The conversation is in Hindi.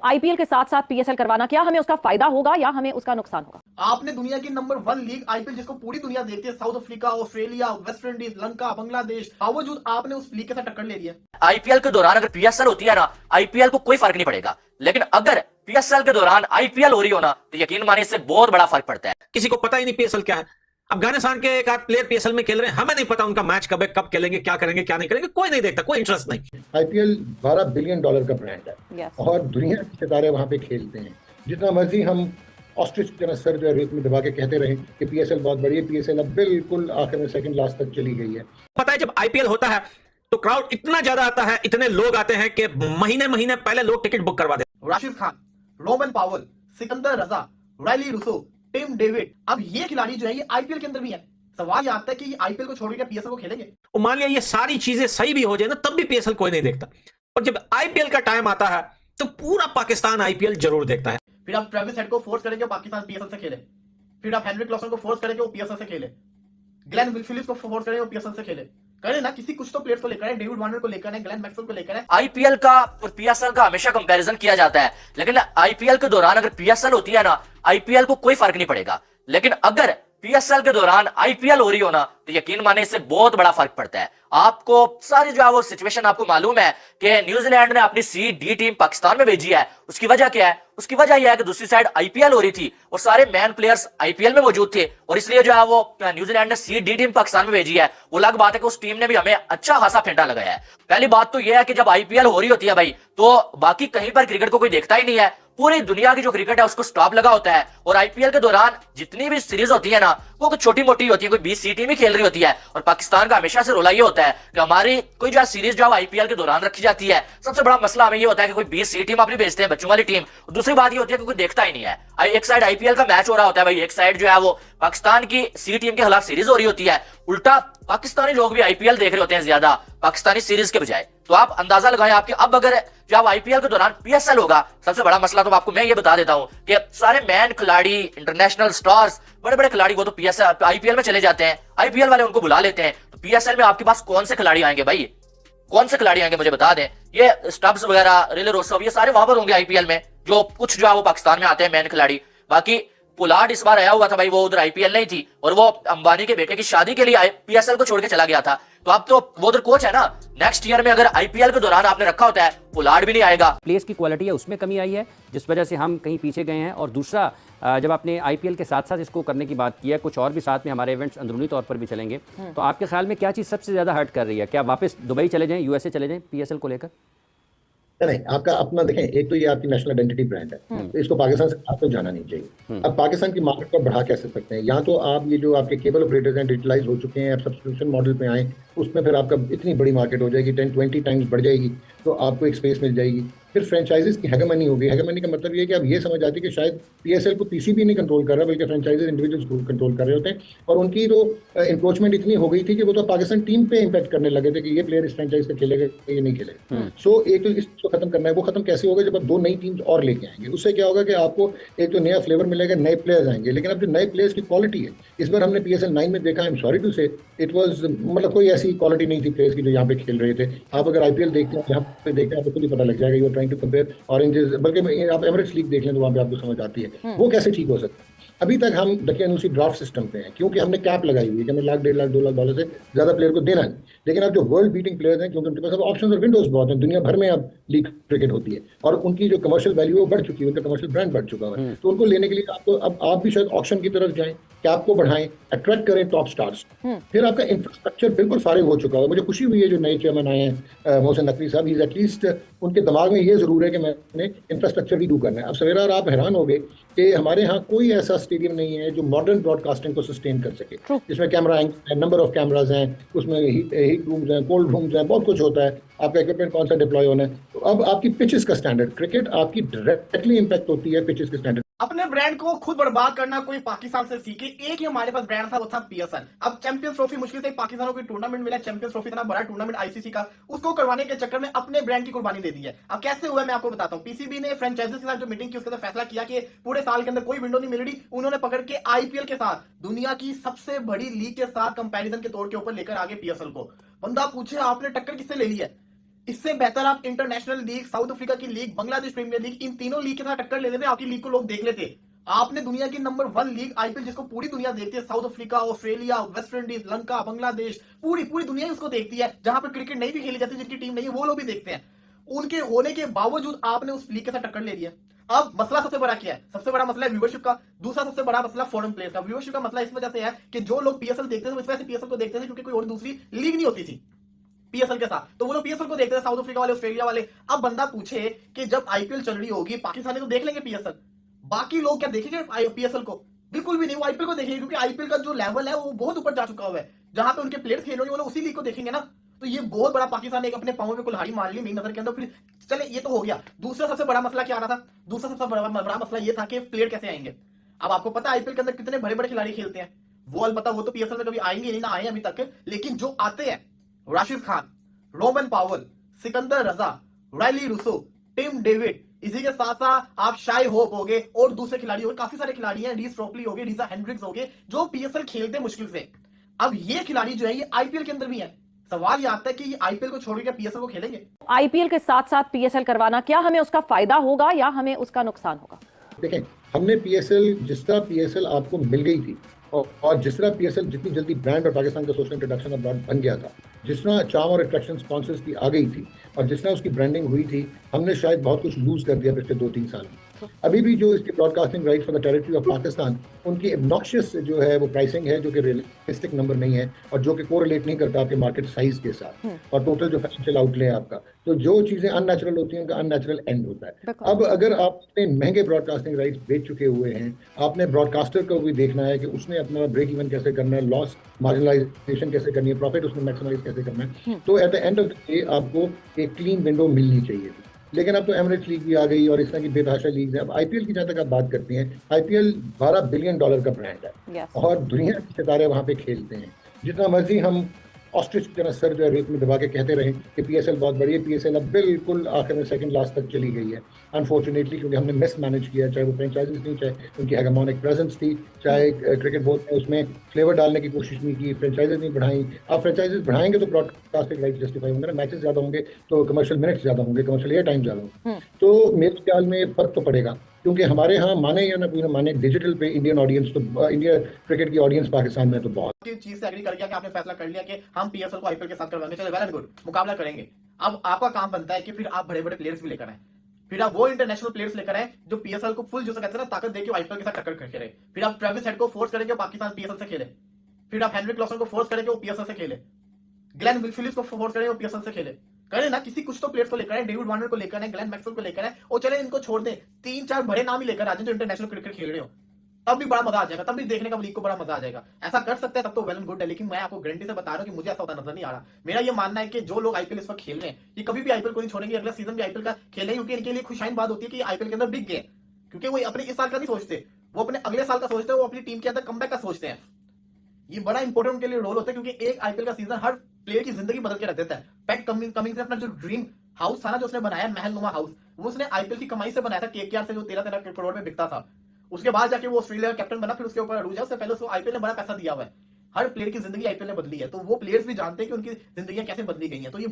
आईपीएल के साथ साथ पीएसएल करवाना, क्या हमें उसका फायदा होगा या हमें उसका नुकसान होगा? आपने दुनिया की नंबर 1 लीग आईपीएल, जिसको पूरी दुनिया देखती है, south Africa, Australia, West Indies, Lanka, Bangladesh, बावजूद आपने उस लीग के साथ टक्कर ले ली है। आईपीएल के दौरान अगर पीएसएल होती है ना, आईपीएल को कोई फर्क नहीं पड़ेगा, लेकिन अगर पीएसएल के दौरान आईपीएल हो रही हो ना, तो यकीन मानिए इससे बहुत बड़ा फर्क पड़ता है। किसी को पता ही नहीं पीएसएल क्या है। अफगानिस्तान के एक आध प्लेयर पीएसएल में खेल रहे हैं, हमें नहीं पता उनका मैच कब है, कब खेलेंगे, क्या करेंगे, क्या नहीं करेंगे, कोई नहीं देखता, कोई इंटरेस्ट नहीं। आईपीएल $12 बिलियन का ब्रांड है। Yes. और दुनिया के सितारे वहां पे खेलते हैं। जितना मर्जी हम ऑस्ट्रिच की तरह सर जो है रेत में दबा के कहते रहे कि पीएसएल बहुत बड़ी है, पीएसएल अब बिल्कुल आखिर में सेकंड लास्ट तक चली गई है। पता है जब आईपीएल होता है तो क्राउड इतना ज्यादा आता है, इतने लोग आते हैं कि महीने महीने पहले लोग टिकट बुक करवा देते। राशिद खान, रोमन पावल, सिकंदर रजा, राइली रूसो, टिम डेविड, अब ये खिलाड़ी जो है ये आईपीएल के अंदर भी है। सवाल ये आता है कि आईपीएल को छोड़ के पीएसएल को खेलेंगे। और मान लिया ये सारी चीजें सही भी हो जाए ना, तब भी पीएसएल कोई नहीं देखता। और जब आईपीएल का टाइम आता है तो पूरा पाकिस्तान आईपीएल जरूर देखता है। फिर आप ट्रेविस हेड को फोर्स करेंगे पाकिस्तान पीएसएल से खेले, फिर आप हेनरिक क्लॉसन को फोर्स करेंगे वो पीएसएल से खेले, ग्लेन विल्फिलिस को फोर्स करेंगे वो पीएसएल से खेले। करें ना, किसी कुछ तो प्लेयर्स को लेकर है, डेविड वार्नर को लेकर है, ग्लेन मैक्सवेल को लेकर है। आईपीएल का और पीएसएल का हमेशा कंपैरिजन किया जाता है, लेकिन आईपीएल के दौरान अगर पीएसएल होती है ना, आईपीएल को कोई फर्क नहीं पड़ेगा, लेकिन अगर पीएसएल के दौरान आईपीएल हो रही हो ना, तो यकीन माने इससे बहुत बड़ा फर्क पड़ता है। आपको सारी जो है वो सिचुएशन आपको मालूम है कि न्यूजीलैंड ने अपनी सी डी टीम पाकिस्तान में भेजी है। उसकी वजह क्या है? उसकी वजह यह है कि दूसरी साइड आईपीएल हो रही थी और सारे मैन प्लेयर्स आईपीएल में मौजूद थे, और इसलिए जो है वो न्यूजीलैंड ने सी डी टीम पाकिस्तान में भेजी है। वो अलग बात है कि उस टीम ने भी हमें अच्छा खासा फेंटा लगाया है। पहली बात तो यह है कि जब आईपीएल हो रही होती है भाई, तो बाकी कहीं पर क्रिकेट को कोई देखता ही नहीं है। पूरी दुनिया की जो क्रिकेट है उसको स्टॉप लगा होता है, और आईपीएल के दौरान जितनी भी सीरीज होती है ना, वो छोटी मोटी होती है, कोई 20 सी टीम ही खेल रही होती है। और पाकिस्तान का हमेशा से रोला ये होता है कि हमारी कोई जो सीरीज जो आईपीएल के दौरान रखी जाती है, सबसे बड़ा मसला हमें ये होता है कि कोई 20 सी टीम अपनी भेजते हैं, बच्चों वाली टीम। दूसरी बात ये होती है कि कोई देखता ही नहीं है। एक साइड आईपीएल का मैच हो रहा होता है भाई, एक साइड जो है वो पाकिस्तान की सी टीम के खिलाफ सीरीज हो रही होती है। उल्टा पाकिस्तानी लोग भी आईपीएल देख रहे होते हैं ज्यादा पाकिस्तानी सीरीज के बजाय। तो आप अंदाजा लगाएं आपके अब अगर जब आईपीएल के दौरान पीएसएल होगा, सबसे बड़ा मसला तो आपको मैं ये बता देता हूं कि सारे मैन खिलाड़ी, इंटरनेशनल स्टार्स, बड़े बड़े खिलाड़ी वो तो पीएसएल आईपीएल में चले जाते हैं, आईपीएल वाले उनको बुला लेते हैं। तो पीएसएल में आपके पास कौन से खिलाड़ी आएंगे भाई? कौन से खिलाड़ी आएंगे मुझे बता दें। ये स्टब्स वगैरह, रिले रोसोव, ये सारे वहां पर होंगे आईपीएल में, जो कुछ जो है वो पाकिस्तान में आते हैं मैन खिलाड़ी। बाकी पुलाड इस बार आया हुआ था भाई, वो उधर आईपीएल नहीं थी, और वो अंबानी के बेटे की शादी के लिए पीएसएल को छोड़ के चला गया था। तो अब तो वो उधर कोच है ना, नेक्स्ट ईयर में अगर आईपीएल के दौरान आपने रखा होता है, पुलाड भी नहीं आएगा। प्लेस की क्वालिटी है उसमें कमी आई है, जिस वजह से हम कहीं पीछे गए हैं। और दूसरा, जब आपने आईपीएल के साथ साथ इसको करने की बात की है, कुछ और भी साथ में हमारे इवेंट्स अंदरूनी तौर पर भी चलेंगे, तो आपके ख्याल में क्या चीज़ सबसे ज़्यादा हर्ट कर रही है? क्या वापस दुबई चले जाएं, यूएसए चले जाएं पीएसएल को लेकर? नहीं, आपका अपना देखें, एक तो ये आपकी नेशनल आइडेंटिटी ब्रांड है, तो इसको पाकिस्तान से आपको जाना नहीं चाहिए। अब पाकिस्तान की मार्केट को बढ़ा कैसे सकते हैं? या तो आप ये जो आपके केबल ऑपरेटर्स हैं डिजिटलाइज हो चुके हैं, आप सब्सक्रिप्शन मॉडल पे आए, उसमें फिर आपका इतनी बड़ी मार्केट हो जाएगी, 10-20 टाइम्स बढ़ जाएगी, तो आपको एक स्पेस मिल जाएगी। फिर फ्रेंचाइजीज की हेगेमनी होगी। हेगेमनी का मतलब ये है कि आप ये समझ आती है कि शायद पीएसएल को पीसीबी नहीं कंट्रोल कर रहा, बल्कि फ्रेंचाइजीज इंडिविजुअल्स कंट्रोल कर रहे होते हैं। और उनकी तो इंक्रोचमेंट इतनी हो गई थी कि वो तो पाकिस्तान टीम पे इम्पैक्ट करने लगे थे कि ये प्लेयर इस फ्रेंचाइज का खेलेगा, ये नहीं खेलेगा। सो एक तो इसको खत्म करना है। वो खत्म कैसे होगा? जब आप 2 नई टीम्स और लेके आएंगे, उससे क्या होगा कि आपको एक तो नया फ्लेवर मिलेगा, नए प्लेयर्स आएंगे। लेकिन अब जो नए प्लेयर्स की क्वालिटी है, इस बार हमने पीएसएल 9 में देखा, आई एम सॉरी टू से, इट वाज मतलब कोई ऐसी क्वालिटी नहीं थी प्लेयर्स की जो यहाँ पे खेल रहे थे। आप अगर आईपीएल देखते हैं, यहाँ पे देखते हैं, आपको खुद ही पता लग जाएगा। You are trying to compare oranges, बल्कि आप एमरेट्स लीग देख लें तो वहाँ पे आपको समझ आती है। वो कैसे ठीक हो सकता है? अभी तक हम देखिए उसी ड्राफ्ट सिस्टम पे हैं, क्योंकि हमने कैप लगाई हुई है कि हमें $1,00,000, $1.5 लाख, $2 लाख से ज़्यादा प्लेयर को देना नहीं। लेकिन अब जो वर्ल्ड बीटिंग प्लेयर्स हैं, क्योंकि उनके पास अब ऑप्शंस और विंडोज बहुत हैं, दुनिया भर में अब लीग क्रिकेट होती है, और उनकी जो कमर्शियल वैल्यू है वो बढ़ चुकी है, उनका कमर्शियल ब्रांड बढ़ चुका है। तो उनको लेने के लिए आपको अब आप भी शायद ऑप्शन की तरफ जाएं, कैप को बढ़ाएं, अट्रैक्ट करें टॉप स्टार्स। फिर आपका इंफ्रास्ट्रक्चर बिल्कुल फारिग हो चुका है। मुझे खुशी हुई है जो नए चेयरमैन आए हैं, मोहसिन नकवी साहब, इज एटलीस्ट उनके दिमाग में ये जरूर है कि मैंने इंफ्रास्ट्रक्चर भी डू करना है। अब सवेरा आप हैरान हो गए कि हमारे यहाँ कोई ऐसा स्टेडियम नहीं है जो मॉडर्न ब्रॉडकास्टिंग को सस्टेन कर सके, जिसमें camera angle, number of cameras हैं, उसमें हीट रूम्स हैं, कोल्ड रूम्स हैं, बहुत कुछ होता है। आपका इक्विपमेंट कौन सा डिप्लॉय होना है। तो अब आपकी पिचेस का स्टैंडर्ड, क्रिकेट आपकी डायरेक्टली इंपैक्ट होती है पिचेस के स्टैंडर्ड। अपने ब्रांड को खुद बर्बाद करना कोई पाकिस्तान से सीखे। एक ही हमारे पास ब्रांड था, वो था पीएसएल। अब चैंपियंस ट्रॉफी मुश्किल से पाकिस्तान को टूर्नामेंट मिला, चैंपियंस ट्रॉफी इतना बड़ा टूर्नामेंट आईसीसी का, उसको करवाने के चक्कर में अपने ब्रांड की कुर्बानी दे दी है। अब कैसे हुआ मैं आपको बताता हूं। पीसीबी ने फ्रेंचाइजीज के साथ जो मीटिंग की, उसके साथ फैसला किया कि पूरे साल के अंदर कोई विंडो नहीं मिल रही, उन्होंने पकड़ के आईपीएल के साथ, दुनिया की सबसे बड़ी लीग के साथ कंपैरिजन के तौर के ऊपर लेकर आगे पीएसएल को। बंदा पूछे आपने टक्कर किससे ले ली है? इससे बेहतर आप इंटरनेशनल लीग, साउथ अफ्रीका की लीग, बांग्लादेश प्रीमियर लीग, इन तीनों लीग के साथ टक्कर ले लेते, आपकी लीग को लोग देख लेते। आपने दुनिया की नंबर 1 लीग आईपीएल, जिसको पूरी दुनिया देखती है, south Africa, Australia, West Indies, Lanka, Bangladesh, पूरी पूरी दुनिया ही उसको देखती है, जहां पर क्रिकेट नहीं भी खेली जाती, जिनकी टीम नहीं है वो लोग भी देखते हैं। उनके होने के बावजूद आपने उस लीग के साथ टक्कर ले लिया। अब मसला सबसे बड़ा क्या है? सबसे बड़ा मसला है व्यूअरशिप का। दूसरा सबसे बड़ा मसला फॉरेन प्लेयर्स का। व्यूअरशिप का मसला इस वजह से है कि जो लोग पीएसएल देखते थे, इस वजह से पीएसएल को देखते थे क्योंकि कोई और दूसरी लीग नहीं होती थी पीएसएल के साथ, तो वो लोग पीएसएल को देखते थे, साउथ अफ्रीका वाले, ऑस्ट्रेलिया वाले। अब बंदा पूछे कि जब आईपीएल चल रही होगी, पाकिस्तानी तो देख लेंगे पीएसएल, बाकी लोग क्या देखेंगे पीएसएल को? बिल्कुल भी नहीं, वो आईपीएल को देखेंगे, क्योंकि आईपीएल का जो लेवल है वो बहुत ऊपर जा चुका हुआ है। जहां पे उनके प्लेयर्स खेल रहे हैं वो लोग उसी लीग को देखेंगे ना। तो ये बहुत बड़ा पाकिस्तान ने एक अपने पांव में कुल्हाड़ी मार ली मेरी नजर के अंदर। फिर चले, ये तो हो गया। दूसरा सबसे बड़ा मसला क्या आ रहा था? दूसरा सबसे बड़ा मसला ये था कि प्लेयर कैसे आएंगे। अब आपको पता है आईपीएल के अंदर कितने बड़े बड़े खिलाड़ी खेलते हैं, वो अलबत्ता वो तो पीएसएल में कभी आएंगे नहीं, ना आए अभी तक, लेकिन जो आते हैं, राशिद खान, रोमन पावल, सिकंदर रजा, रायली रूसो, टिम डेविड, इसी के साथ साथ आप शाई होप हो गए और दूसरे खिलाड़ी हो गए, काफी सारे खिलाड़ी हैं, रीस ट्रॉपली हो गए, रीजा हेंड्रिक्स हो गए, जो पीएसएल खेलते मुश्किल से। अब ये खिलाड़ी जो है ये आईपीएल के अंदर भी है। सवाल ये आता है कि ये आईपीएल को छोड़ के पीएसएल को खेलेंगे? आईपीएल के साथ साथ पीएसएल करवाना, क्या हमें उसका फायदा होगा या हमें उसका नुकसान होगा? देखें, हमने पीएसएल, जिस तरह पीएसएल आपको मिल गई थी और जिस तरह पीएसएल जितनी जल्दी ब्रांड और पाकिस्तान का सोशल इंट्रोडक्शन अब्रॉड बन गया था, जिस तरह चार्म और अट्रैक्शन स्पॉन्सर्स की आ गई थी और जिस तरह उसकी ब्रांडिंग हुई थी, हमने शायद बहुत कुछ लूज कर दिया पिछले 2-3 साल में। अभी भी जो इसकी broadcasting right for the territory of Pakistan, उनकी एब्नॉक्शियस जो है वो प्राइसिंग है, जो कि रियलिस्टिक नंबर नहीं है और जो कि कोरिलेट नहीं करता आपके मार्केट साइज के साथ और टोटल जो फाइनेंशियल आउटले है आपका। तो जो चीजें अननेचुरल होती हैं उनका अननेचुरल एंड होता है। अब अगर आप अपने महंगे ब्रॉडकास्टिंग राइट्स बेच चुके हुए हैं, आपने ब्रॉडकास्टर को भी देखना है कि उसने अपना ब्रेक इवन कैसे करना है, लॉस मार्जिनलाइजेशन कैसे करनी है, प्रॉफिट उसने मैक्सिमाइज कैसे करना है। तो at the end of the day आपको एक क्लीन विंडो मिलनी चाहिए थी। लेकिन अब तो एमिरेट्स लीग भी आ गई और इस तरह की बेतहाशा लीग है। अब आईपीएल की जहाँ तक आप बात करती हैं, आईपीएल $12 बिलियन का ब्रांड है और दुनिया के सितारे वहाँ पे खेलते हैं। जितना मर्जी हम ऑस्ट्रिच की तरह सर जो है रेत में दबा के कहते रहे कि पीएसएल बहुत बड़ी है, पीएसएल अब बिल्कुल आखिर में सेकंड लास्ट तक चली गई है अनफॉर्चुनेटली, क्योंकि हमने मिस मैनेज किया। चाहे वो फ्रेंचाइजीज नहीं, चाहे उनकी हेगेमोनिक प्रेजेंस थी, चाहे क्रिकेट बोर्ड ने उसमें फ्लेवर डालने की कोशिश नहीं की, फ्रेंचाइजीज नहीं बढ़ाई। अब फ्रेंचाइजीज बढ़ाएंगे तो ब्रॉडकास्टिंग राइट जस्टिफाई होंगे ना, मैचेस ज्यादा होंगे तो कमर्शियल मिनट्स ज्यादा होंगे, कमर्शियल एयर टाइम ज्यादा होंगे। तो मेरे ख्याल में फर्क तो पड़ेगा, क्योंकि हमारे यहाँ माने या ना माने डिजिटल पे इंडियन ऑडियंस, तो इंडिया क्रिकेट की ऑडियंस पाकिस्तान में तो बहुत चीज से एग्री कर गया कि आपने फैसला कर लिया कि हम पीएसएल को आईपीएल के साथ करवाएंगे, चलो वेल एंड गुड, मुकाबला करेंगे। अब आपका काम बनता है कि फिर आप बड़े बड़े प्लेयर्स भी लेकर आए, फिर आप वो इंटरनेशनल प्लेयर्स लेकर आए जो पीएसएल को फुल जो कहते हैं ना ताकत देके आईपीएल के साथ टक्कर करके रहे। फिर आप ट्रेविस हेड को फोर्स करेंगे पाकिस्तान पीएसएल से खेले, फिर आप हेनरिक क्लॉसन को फोर्स करेंगे वो पीएसएल से खेले, ग्लेन फिलिप्स को फोर्स करेंगे वो पीएसएल से खेले। करें ना, किसी कुछ तो प्लेयर्स को लेकर आए, डेविड वार्नर को लेकर आए, ग्लेन मैक्सवेल को लेकर आए, और चले इनको छोड़ दें, 3-4 बड़े नाम ही लेकर आ जाए जो इंटरनेशनल क्रिकेट खेल रहे हो, तब भी बड़ा मजा आ जाएगा, तब भी देखने का लीग को बड़ा मजा आ जाएगा। ऐसा कर सकते हैं तब तो वेल एंड गुड है, लेकिन मैं आपको गारंटी से बता रहा हूं कि मुझे ऐसा होता नजर नहीं आ रहा। मेरा ये मानना है कि जो लोग आईपीएल इस वक्त खेल रहे हैं ये कभी भी आईपीएल को नहीं छोड़ेंगे, अगला सीजन भी आईपीएल का खेलेंगे, क्योंकि इनके लिए खुशाइन बात होती है कि आईपीएल के अंदर बिक गए, क्योंकि वो अपने इस साल का नहीं सोचते, वो अपने अगले साल का सोचते हैं, वो अपनी टीम के अंदर कमबैक का सोचते हैं। ये बड़ा इंपॉर्टेंट उनके लिए रोल होता है, क्योंकि एक आईपीएल का सीजन हर प्लेयर की जिंदगी बदल के रख देता है। पैट कमिंस ने अपना जो ड्रीम हाउस था ना, जो उसने बनाया महलनुमा हाउस, वो उसने आईपीएल की कमाई से बनाया था, केकेआर से जो 13 करोड़ में बिकता था। उसके बाद जाके वो ऑस्ट्रेलिया का कैप्टन बना, फिर उसके ऊपर अरूज है, उससे पहले उसको आईपीएल ने बड़ा पैसा दिया हुआ है। हर प्लेयर की जिंदगी आईपीएल ने बदली है, तो वो प्लेयर्स भी जानते हैं कि उनकी जिंदगी कैसे बदली गई है। तो ये